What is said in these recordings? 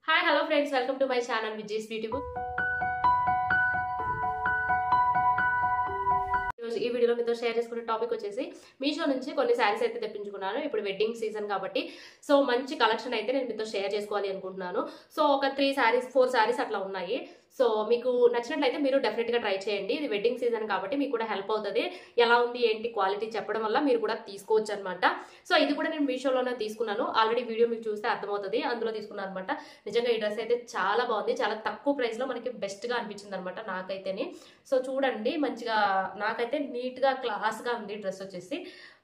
Hi, hello friends, welcome to my channel Vijay's Beautiful. ఈ వీడియోలో మీతో షేర్ చేసుకునే టాపిక్ వచ్చేసి మీషో నుంచి కొన్ని శారీస్ అయితే తెప్పించుకున్నాను. ఇప్పుడు వెడ్డింగ్ సీజన్ కాబట్టి సో మంచి కలెక్షన్ అయితే నేను మీతో షేర్ చేసుకోవాలి అనుకుంటున్నాను. సో ఒక 4 శారీస్ అట్లా ఉన్నాయి. సో మీకు నచ్చినట్లయితే మీరు డెఫినెట్గా ట్రై చేయండి. ఇది వెడ్డింగ్ సీజన్ కాబట్టి మీకు కూడా హెల్ప్ అవుతుంది. ఎలా ఉంది ఏంటి క్వాలిటీ చెప్పడం వల్ల మీరు కూడా తీసుకోవచ్చు అనమాట. సో ఇది కూడా నేను మీషోలోనే తీసుకున్నాను. ఆల్రెడీ వీడియో మీకు చూస్తే అర్థమవుతుంది, అందులో తీసుకున్నాను అనమాట. నిజంగా ఈ డ్రెస్ అయితే చాలా బాగుంది, చాలా తక్కువ ప్రైస్లో మనకి బెస్ట్గా అనిపించింది అనమాట నాకైతేనే. సో చూడండి, మంచిగా నాకైతే నీట్గా క్లాస్గా ఉంది డ్రెస్ వచ్చేసి.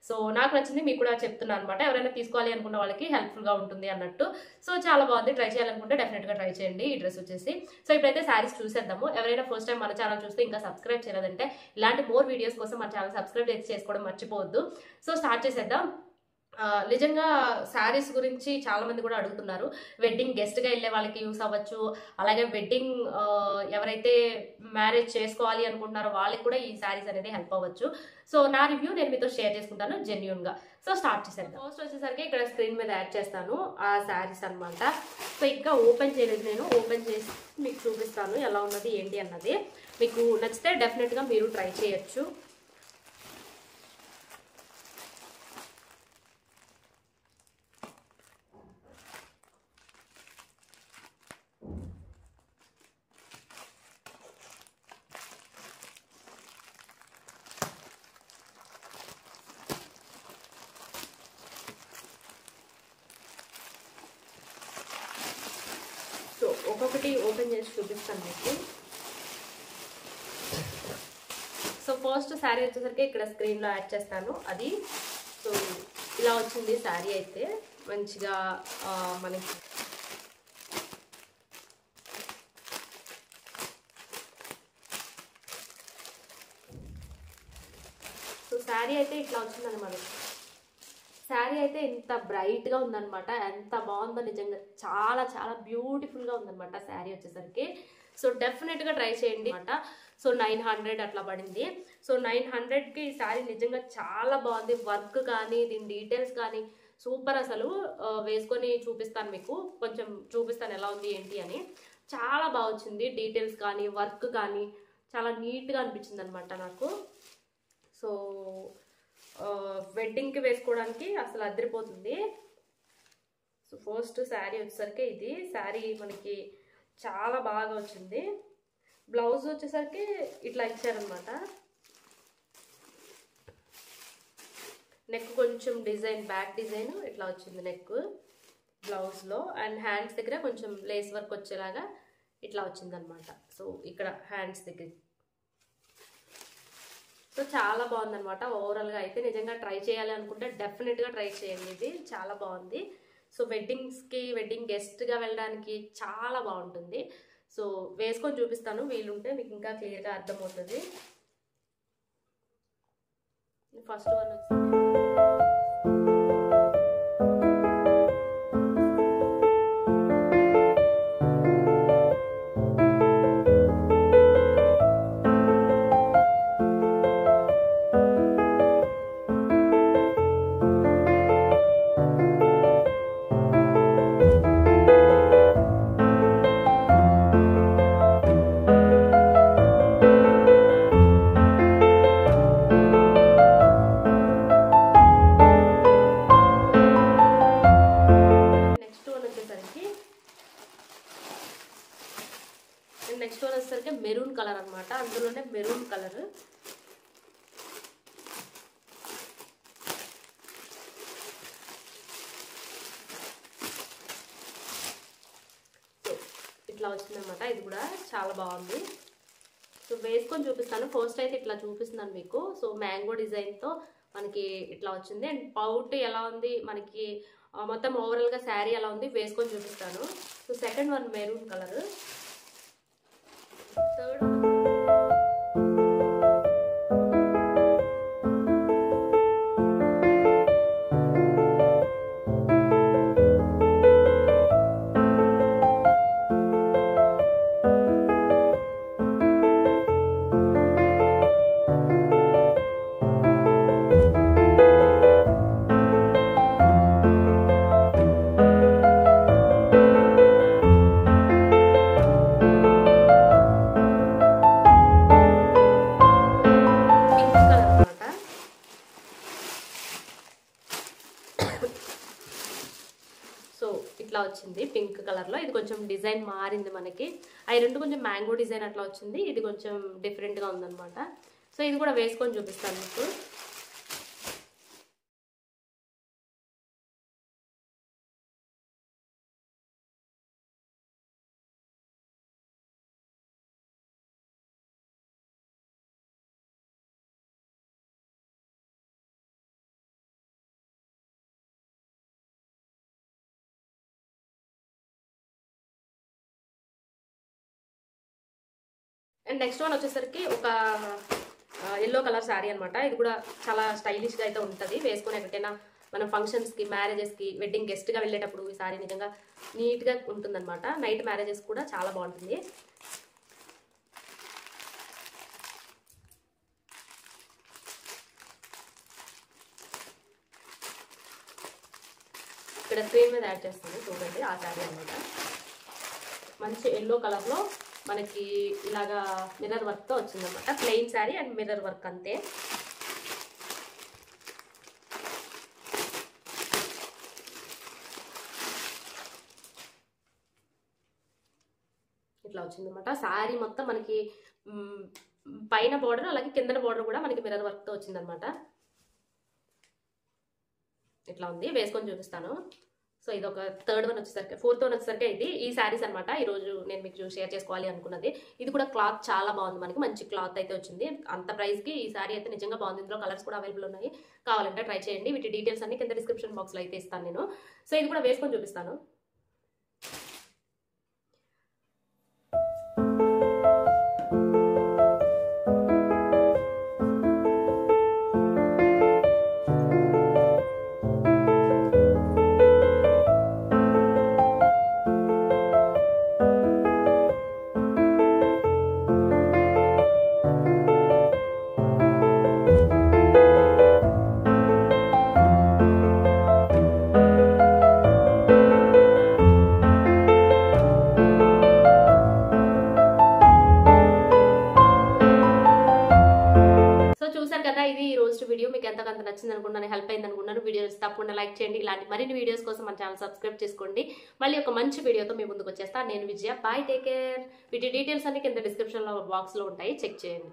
సో నాకు నచ్చింది, మీకు కూడా చెప్తున్నాను అనమాట. ఎవరైనా తీసుకోవాలి అనుకున్న వాళ్ళకి హెల్ప్ఫుల్గా ఉంటుంది అన్నట్టు. సో చాలా బాగుంది, ట్రై చేయాలనుకుంటే డెఫినెట్గా ట్రై చేయండి ఈ డ్రెస్ వచ్చేసి. సో ఇప్పుడైతే శారీస్ చూసేద్దాము. ఎవరైనా ఫస్ట్ టైం మన ఛానల్ చూస్తే ఇంకా సబ్స్క్రైబ్ చేయలేదంటే ఇలాంటి మోర్ వీడియోస్ కోసం మన ఛానల్ సబ్స్క్రైబ్ చేసుకోవడం మర్చిపోవద్దు. సో స్టార్ట్ చేసేద్దాం. నిజంగా శారీస్ గురించి చాలా మంది కూడా అడుగుతున్నారు. వెడ్డింగ్ గెస్ట్గా వెళ్ళే వాళ్ళకి యూస్ అవ్వచ్చు, అలాగే వెడ్డింగ్ ఎవరైతే మ్యారేజ్ చేసుకోవాలి అనుకుంటున్నారో వాళ్ళకి కూడా ఈ శారీస్ అనేది హెల్ప్ అవ్వచ్చు. సో నా రివ్యూ నేను మీతో షేర్ చేసుకుంటాను జెన్యూన్గా. సో స్టార్ట్ చేసేద్దాం. ఫస్ట్ వచ్చేసరికి ఇక్కడ స్క్రీన్ మీద యాడ్ చేస్తాను ఆ శారీస్ అనమాట. సో ఇంకా ఓపెన్ చేయలేదు, నేను ఓపెన్ చేసి మీకు చూపిస్తాను ఎలా ఉన్నది ఏంటి అన్నది. మీకు నచ్చితే డెఫినెట్గా మీరు ట్రై చేయొచ్చు. సో ఒక్కొక్కటి ఓపెన్ చేసి చూపిస్తాను మీకు. సో ఫస్ట్ శారీ వచ్చేసరికి ఇక్కడ స్క్రీన్లో యాడ్ చేస్తాను అది. సో ఇలా వచ్చింది శారీ అయితే మంచిగా మనకి. సో శారీ అయితే ఇట్లా వచ్చిందనమాట. శారీ అయితే ఎంత బ్రైట్గా ఉందనమాట, ఎంత బాగుందో నిజంగా, చాలా చాలా బ్యూటిఫుల్గా ఉందనమాట శారీ వచ్చేసరికి. సో డెఫినెట్గా ట్రై చేయండి అనమాట. సో 900 అట్లా పడింది. సో 900కి ఈ శారీ నిజంగా చాలా బాగుంది. వర్క్ కానీ దీని డీటెయిల్స్ కానీ సూపర్. అసలు వేసుకొని చూపిస్తాను మీకు, కొంచెం చూపిస్తాను ఎలా ఉంది ఏంటి అని. చాలా బాగా వచ్చింది, డీటెయిల్స్ కానీ వర్క్ కానీ చాలా నీట్గా అనిపించింది అనమాట నాకు. సో వెడ్డింగ్కి వేసుకోవడానికి అసలు అదిరిపోతుంది. సో ఫస్ట్ శారీ వచ్చేసరికి ఇది శారీ మనకి చాలా బాగా వచ్చింది. బ్లౌజ్ వచ్చేసరికి ఇట్లా ఇచ్చారనమాట. నెక్ కొంచెం డిజైన్, బ్యాక్ డిజైన్ ఇట్లా వచ్చింది నెక్ బ్లౌజ్లో. అండ్ హ్యాండ్స్ దగ్గర కొంచెం లేస్ వర్క్ వచ్చేలాగా ఇట్లా వచ్చిందనమాట. సో ఇక్కడ హ్యాండ్స్ దగ్గర. సో చాలా బాగుందనమాట ఓవరాల్గా అయితే. నిజంగా ట్రై చేయాలి అనుకుంటే డెఫినెట్గా ట్రై చేయండి, ఇది చాలా బాగుంది. సో వెడ్డింగ్స్కి, వెడ్డింగ్ గెస్ట్గా వెళ్ళడానికి చాలా బాగుంటుంది. సో వేసుకొని చూపిస్తాను, వీలుంటే మీకు ఇంకా క్లియర్గా అర్థమవుతుంది. ఫస్ట్ వన్ వచ్చి నెక్స్ట్ వన్ వచ్చేసరికి మెరూన్ కలర్ అనమాట. అందులోనే మెరూన్ కలర్. సో ఇట్లా వచ్చిందనమాట, ఇది కూడా చాలా బాగుంది. సో వేసుకొని చూపిస్తాను. ఫస్ట్ అయితే ఇట్లా చూపిస్తున్నాను మీకు. సో మ్యాంగో డిజైన్తో మనకి ఇట్లా వచ్చింది. అండ్ పౌట్ ఎలా ఉంది మనకి, మొత్తం ఓవరాల్గా శారీ ఎలా ఉంది వేసుకొని చూపిస్తాను. So second one maroon colour. Third వచ్చింది పింక్ కలర్లో. ఇది కొంచెం డిజైన్ మారింది మనకి. అవి రెండు కొంచెం మ్యాంగో డిజైన్ అట్లా వచ్చింది. ఇది కొంచెం డిఫరెంట్గా ఉందన్నమాట. సో ఇది కూడా వేసుకొని చూపిస్తాను మీకు. అండ్ నెక్స్ట్ వన్ వచ్చేసరికి ఒక ఎల్లో కలర్ శారీ అనమాట. ఇది కూడా చాలా స్టైలిష్గా అయితే ఉంటుంది. వేసుకొని ఎక్కడికైనా మనం ఫంక్షన్స్కి, మ్యారేజెస్కి, వెడ్డింగ్ గెస్ట్గా వెళ్ళేటప్పుడు ఈ శారీ నిజంగా నీట్గా ఉంటుందన్నమాట. నైట్ మ్యారేజెస్ కూడా చాలా బాగుంటుంది. ఇక్కడ స్క్రీన్ మీద యాడ్ చేస్తాను చూడండి. ఆ శారీ అనమాట. మంచి ఎల్లో కలర్లో మనకి ఇలాగా మిర్రర్ వర్క్తో వచ్చిందనమాట. Plain sari and mirror work అంతే. ఇట్లా వచ్చిందనమాట. శారీ మొత్తం మనకి పైన బార్డర్ అలాగే కిందన బార్డర్ కూడా మనకి మిర్రర్ వర్క్తో వచ్చిందనమాట. ఇట్లా ఉంది. వేసుకొని చూపిస్తాను. సో ఇది ఒక థర్డ్ వన్ వచ్చేసరికి, ఫోర్త్ వన్ వచ్చేసరికి ఇది ఈ శారీస్ అనమాట. ఈరోజు నేను మీకు షేర్ చేసుకోవాలి అనుకున్నది. ఇది కూడా క్లాత్ చాలా బాగుంది. మనకి మంచి క్లాత్ అయితే వచ్చింది. అంత ప్రైస్కి ఈ శారీ అయితే నిజంగా బాగుంది. ఇందులో కలర్స్ కూడా అవైలబుల్ ఉన్నాయి. కావాలంటే ట్రై చేయండి. వీటి డీటెయిల్స్ అన్ని కింద డిస్క్రిప్షన్ బాక్స్లో అయితే ఇస్తాను నేను. సో ఇది కూడా వేసుకొని చూపిస్తాను. కదా, ఇది ఈ రోజు వీడియో. మీకు ఎంతకంత నచ్చింది అనుకున్నాను, హెల్ప్ అయింది అనుకున్నాను. వీడియోస్ తప్పకుండా లైక్ చేయండి. ఇలాంటి మరిన్ని వీడియోస్ కోసం మన ఛానల్ సబ్స్క్రైబ్ చేసుకోండి. మళ్ళీ ఒక మంచి వీడియోతో మీ ముందుకు వచ్చేస్తాను. నేను విజయ. Bye, take care. వీటి డీటెయిల్స్ అన్ని కింద డిస్క్రిప్షన్ బాక్స్ లో ఉంటాయి, చెక్ చేయండి.